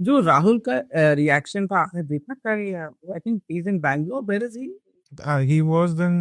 जो राहुल का रिएक्शन था आपने देखा कल? I think he is in Bangalore, where is he? He was in,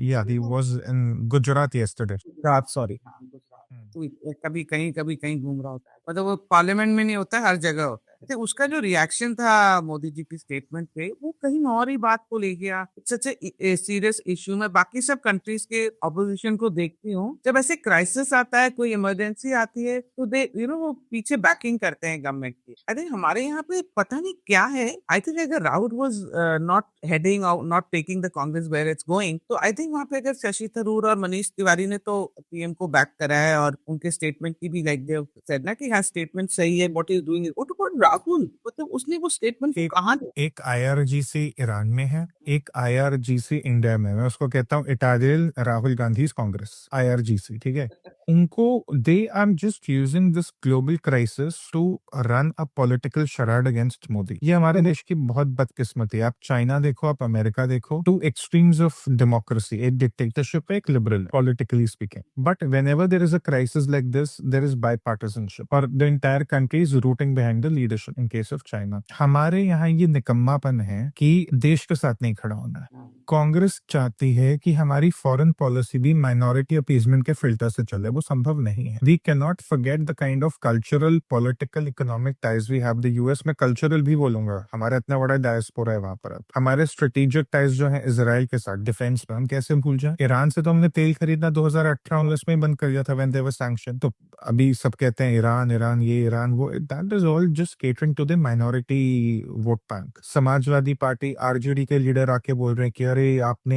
yeah, he was in Gujarat yesterday. Gujarat, sorry, हाँ गुजरात। Hmm. तो कभी कहीं घूम रहा होता है, मतलब वो पार्लियामेंट में नहीं होता है, हर जगह होता है। तो उसका जो रिएक्शन था मोदी जी की स्टेटमेंट पे, वो कहीं और ही बात को ले गया। सच ए सीरियस इशू में बाकी सब कंट्रीज के ऑपोजिशन को देखती हूँ, जब ऐसे क्राइसिस आता है, कोई इमरजेंसी आती है, तो दे वो पीछे बैकिंग करते हैं गवर्नमेंट की। आई थिंक हमारे यहाँ पे पता नहीं क्या है। आई थिंक अगर Rahul was not heading out, not taking the Congress where it's going, तो आई थिंक वहां पे अगर शशि थरूर और मनीष तिवारी ने तो पीएम को बैक करा है, और उनके स्टेटमेंट की भी लाइक दे सेड ना कि हाँ स्टेटमेंट सही है, what is doing, what about Rahul, मतलब उसने वो स्टेटमेंट को एक कहाँ एक IRGC ईरान में है, एक IRGC इंडिया में है। मैं उसको कहता हूँ इटालियन राहुल गांधी कांग्रेस, IRGC, ठीक है। उनको they are just using this global crisis to run a political charade against Modi. ये हमारे देश की बहुत बदकिस्मती है। आप चाइना देखो, आप अमेरिका देखो, टू एक्सट्रीम्स ऑफ डेमोक्रेसी, एक डिक्टेटरशिप है, एक liberal, politically speaking. But whenever there is a crisis like this, there is bipartisanship और the entire country is rooting behind the leadership. In case of China, हमारे यहाँ ये निकम्मापन है कि देश के साथ नहीं खड़ा होना है। कांग्रेस चाहती है कि हमारी फॉरेन पॉलिसी भी माइनॉरिटी अपीजमेंट के फिल्टर से चले, वो संभव नहीं है। We can not forget the kind of cultural, political, economic ties we have the US में। कल्चरल भी बोलूंगा, हमारा इतना बड़ा डायस्पोरा है वहां पर। अब हमारे स्ट्रेटेजिक टाइज जो है इसराइल के साथ, डिफेंस में हम कैसे भूल जाए। ईरान से तो हमने तेल खरीदना 2018-19 में ही बंद कर दिया था, व्हेन देयर वाज सैंक्शन। तो अभी सब कहते हैं ईरान ईरान, ये ईरान वो, that is all just catering to the minority vote bank. Samajwadi Party, RJD के लीडर आके बोल रहे हैं कि अरे आपने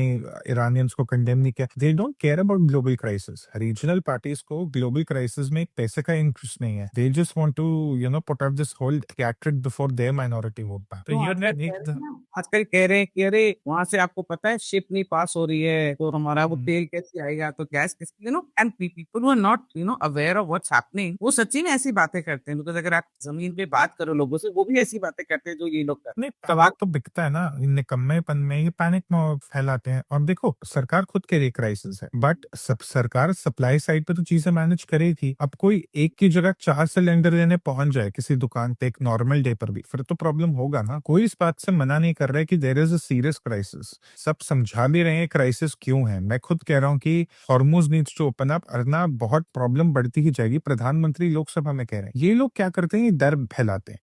ईरानियंस को कंडेम नहीं किया। They don't care about global crisis. Regional parties को ग्लोबल क्राइसिस में पैसे का इंटरेस्ट नहीं है। They just want to put up this whole charade before their minority vote bank. तो तो ये आजकल कह रहे हैं ना, आजकल कह रहे हैं कि अरे वहां से आपको पता है शिप नहीं पास हो रही है, तो हमारा वो तेल कैसे आएगा, तो गैस कैसे, and people who are not aware of what's happening, वो सच्ची में ऐसी बातें करते हैं। बिकॉज अगर आप जमीन पे बात करो लोगों से, वो भी ऐसी बातें करते हैं जो ये लोग करते नहीं, हैं। तब पैनिक तो बिकता है ना, इन निकम्मेपन में ये पैनिक में फैलाते हैं। और देखो, सरकार खुद के लिए क्राइसिस है, बट सब सरकार सप्लाई साइड पे तो चीजें मैनेज करे थी। अब कोई एक की जगह 4 सिलेंडर लेने पहुंच जाए किसी दुकान पे एक नॉर्मल डे पर भी, फिर तो प्रॉब्लम होगा ना। कोई इस बात से मना नहीं कर रहा है कि there is a serious crisis. सब समझा भी रहे हैं क्राइसिस क्यों है। मैं खुद कह रहा हूँ कि Hormuz needs to open up, वरना बहुत प्रॉब्लम बढ़ती ही जाएगी। प्रधानमंत्री लोकसभा में कह रहे हैं। ये लोग क्या करते हैं, ये डर फैलाते हैं।